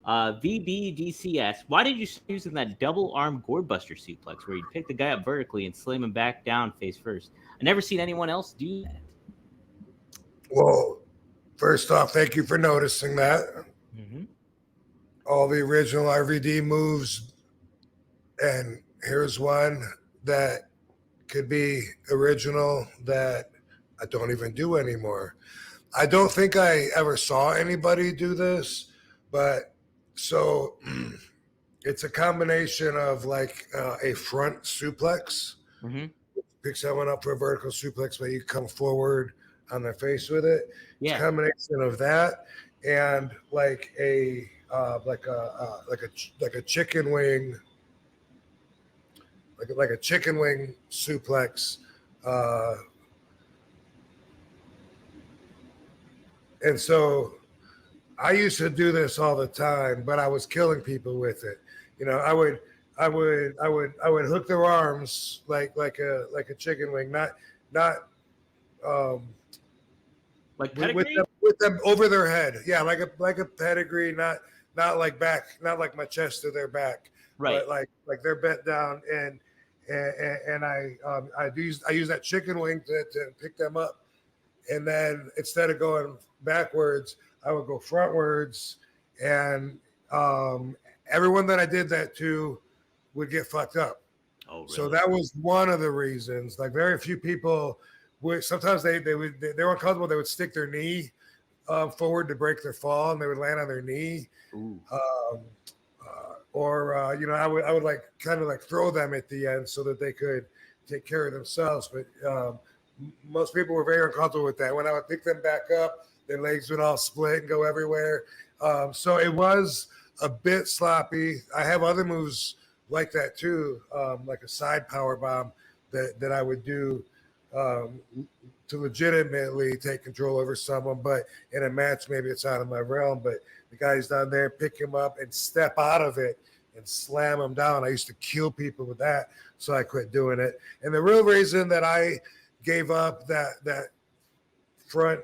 VBDCS, why did you start using that double arm gourd buster suplex where you'd pick the guy up vertically and slam him back down face first? I never seen anyone else do that. Well, first off, thank you for noticing that. Mm-hmm. All the original RVD moves, and here's one that could be original that I don't even do anymore. I don't think I ever saw anybody do this, but so it's a combination of like a front suplex, Mm-hmm. pick someone up for a vertical suplex, but you come forward on their face with it. It's a Yeah. combination of that and like a chicken wing, like a chicken wing suplex. And so I used to do this all the time, but I was killing people with it. You know, I would hook their arms like a chicken wing, not Like pedigree? with them over their head. Yeah, like a pedigree, not like back, not like my chest to their back, Right. but like they're bent down and I use that chicken wing to pick them up, and then instead of going backwards, I would go frontwards, and everyone that I did that to would get fucked up. Oh, really? So that was one of the reasons. Like very few people would. Sometimes they were uncomfortable. They would stick their knee forward to break their fall, and they would land on their knee. Ooh. Or you know, I would like kind of like throw them at the end so that they could take care of themselves. But most people were very uncomfortable with that. When I would pick them back up, their legs would all split and go everywhere. So it was a bit sloppy. I have other moves like that too, like a side power bomb that I would do to legitimately take control over someone. But in a match, maybe it's out of my realm. But the guy's down there, pick him up and step out of it and slam him down. I used to kill people with that, so I quit doing it. And the real reason that I gave up that front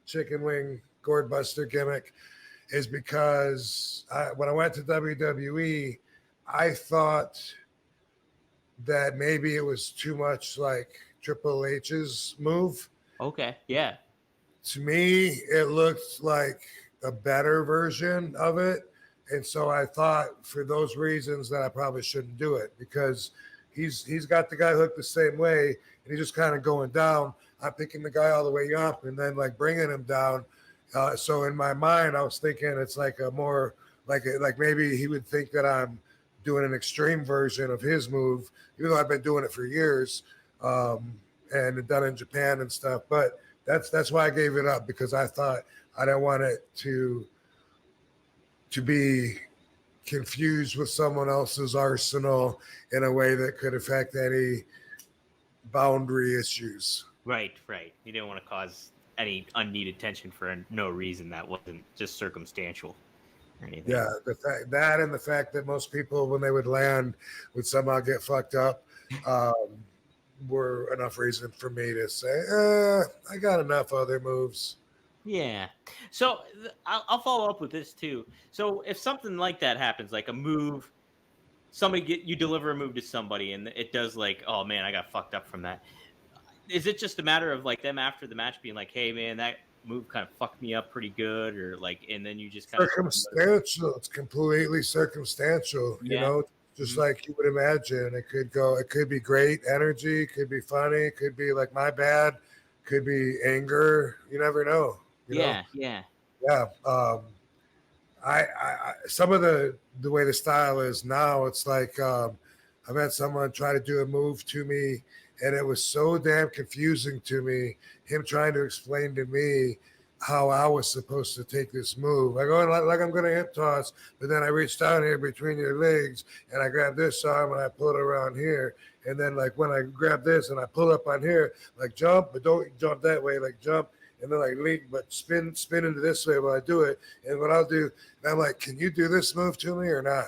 chicken wing gourd buster gimmick is because when I went to WWE, I thought that maybe it was too much like Triple H's move. Okay. Yeah. To me, it looked like a better version of it. And so I thought for those reasons that I probably shouldn't do it, because he's got the guy hooked the same way and he's just kind of going down. I'm picking the guy all the way up and then like bringing him down. So in my mind, I was thinking it's like a more like maybe he would think that I'm doing an extreme version of his move, even though I've been doing it for years and done in Japan and stuff. But that's why I gave it up, because I thought I didn't want it to be confused with someone else's arsenal in a way that could affect any boundary issues. Right. You didn't want to cause any unneeded tension for no reason that wasn't just circumstantial or anything. Yeah, the fact that most people, when they would land, would somehow get fucked up, were enough reason for me to say, I got enough other moves. Yeah. So I'll follow up with this too. So if something like that happens, like a move, you deliver a move to somebody and it does like, oh man, I got fucked up from that. Is it just a matter of like them after the match being like, hey man, that move kind of fucked me up pretty good, or like, and then you just kind circumstantial. It's completely circumstantial, you know, just like you would imagine. It could be great energy, could be funny, could be like my bad, could be anger. You never know. You know? Yeah. I some of the way the style is now, it's like I've had someone try to do a move to me, and it was so damn confusing to me. Him trying to explain to me how I was supposed to take this move. I go like I'm going to hip toss, but then I reach down here between your legs and I grab this arm and I pull it around here. And then like when I grab this and I pull up on here, like jump, but don't jump that way, like jump. And then like lean, but spin into this way while I do it. And what I'll do, and I'm like, can you do this move to me or not?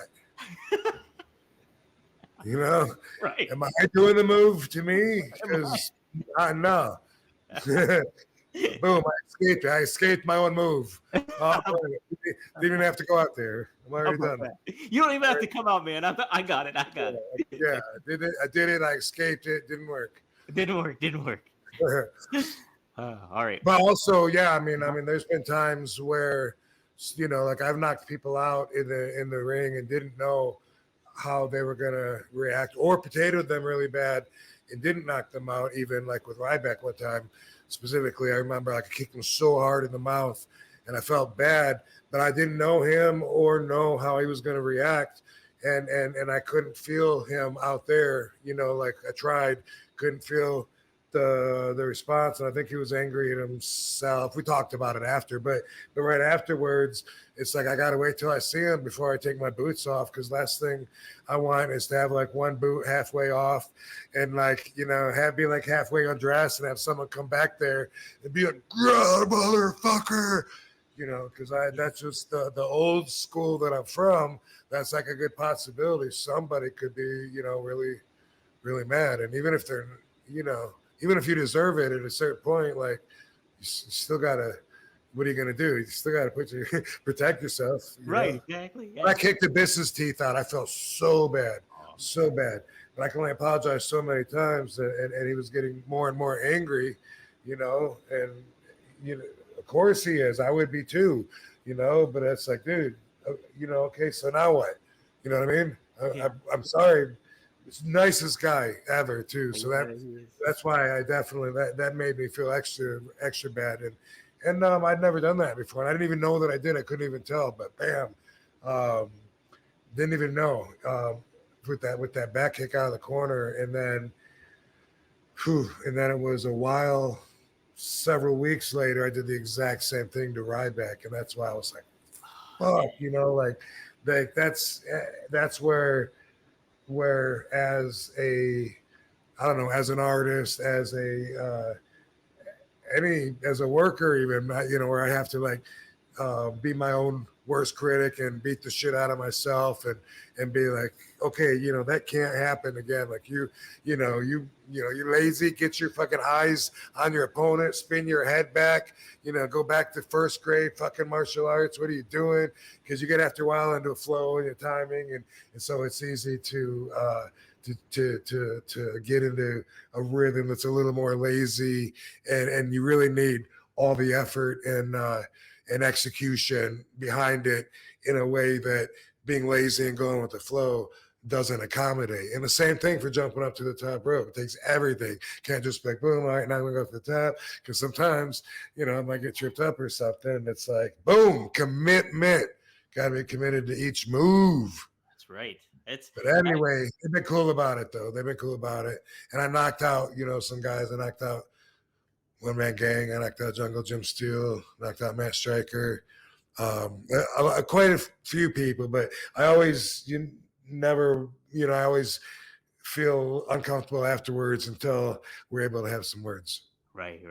You know, right? Am I doing the move to me? Because no. Boom! I escaped my own move. Didn't even have to go out there. I'm How already about done. that? You don't even have to come out, man. I got it. I got it. Yeah, I did it. I did it. I escaped it. Didn't work. It didn't work. Didn't work. All right. But also, yeah, I mean, there's been times where, like I've knocked people out in the ring and didn't know how they were gonna react, or potatoed them really bad and didn't knock them out. Even like with Ryback one time, specifically, I remember like I kicked him so hard in the mouth, and I felt bad, but I didn't know him or know how he was gonna react, and I couldn't feel him out there. Like I tried, couldn't feel the response, and I think he was angry at himself. We talked about it after, but right afterwards, it's like I gotta wait till I see him before I take my boots off, because last thing I want is to have like one boot halfway off and be like halfway undressed and have someone come back there and be like, "God, motherfucker," because that's just the old school that I'm from. That's like a good possibility. Somebody could be, really, really mad, and even if they're, even if you deserve it at a certain point, like you still gotta. What are you gonna do? You still gotta protect yourself. Right. Exactly. Yeah. When I kicked the business teeth out, I felt so bad, so bad. But I can only apologize so many times, and he was getting more and more angry, and of course he is. I would be too, But it's like, dude, okay, so now what? You know what I mean? I'm sorry. It's the nicest guy ever too. So that's why I definitely that made me feel extra bad, and I'd never done that before. And I didn't even know that I did. I couldn't even tell. But bam, didn't even know with that back kick out of the corner, and then it was a while. Several weeks later, I did the exact same thing to Ryback, and that's why I was like, "Fuck," like that's where as as an artist, as a worker, even, where I have to like be my own worst critic and beat the shit out of myself and be like, okay, that can't happen again. Like you lazy, get your fucking eyes on your opponent, spin your head back, go back to first grade fucking martial arts. What are you doing? Because you get after a while into a flow and your timing, and so it's easy to get into a rhythm that's a little more lazy, and you really need all the effort and execution behind it in a way that being lazy and going with the flow doesn't accommodate. And the same thing for jumping up to the top rope. It takes everything. Can't just be like, boom, all right, now I'm gonna go to the top. Because sometimes, I might get tripped up or something. And it's like, boom, commitment. Gotta be committed to each move. That's right. But anyway, they've been cool about it though. They've been cool about it. And I knocked out, some guys. I knocked out One Man Gang. I knocked out Jungle Jim Steele. Knocked out Matt Stryker. Quite a few people, but I always I always feel uncomfortable afterwards until we're able to have some words. Right.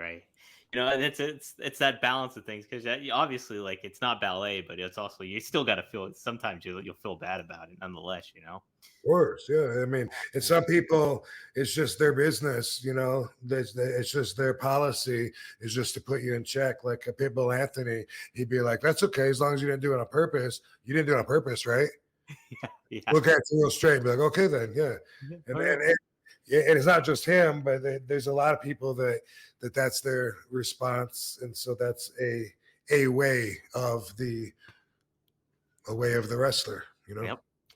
And it's that balance of things, because obviously, like, it's not ballet, but it's also, you still got to feel it. Sometimes you'll feel bad about it nonetheless. Of course, yeah. I mean, and some people, it's just their business. It's just their policy is just to put you in check. Like a Pitbull Anthony, he'd be like, "That's okay as long as you didn't do it on purpose. You didn't do it on purpose, right?" Yeah. Look at you real straight and be like, "Okay, then, yeah." And it's not just him, but there's a lot of people that's their response, and so that's a way of the wrestler. Yep.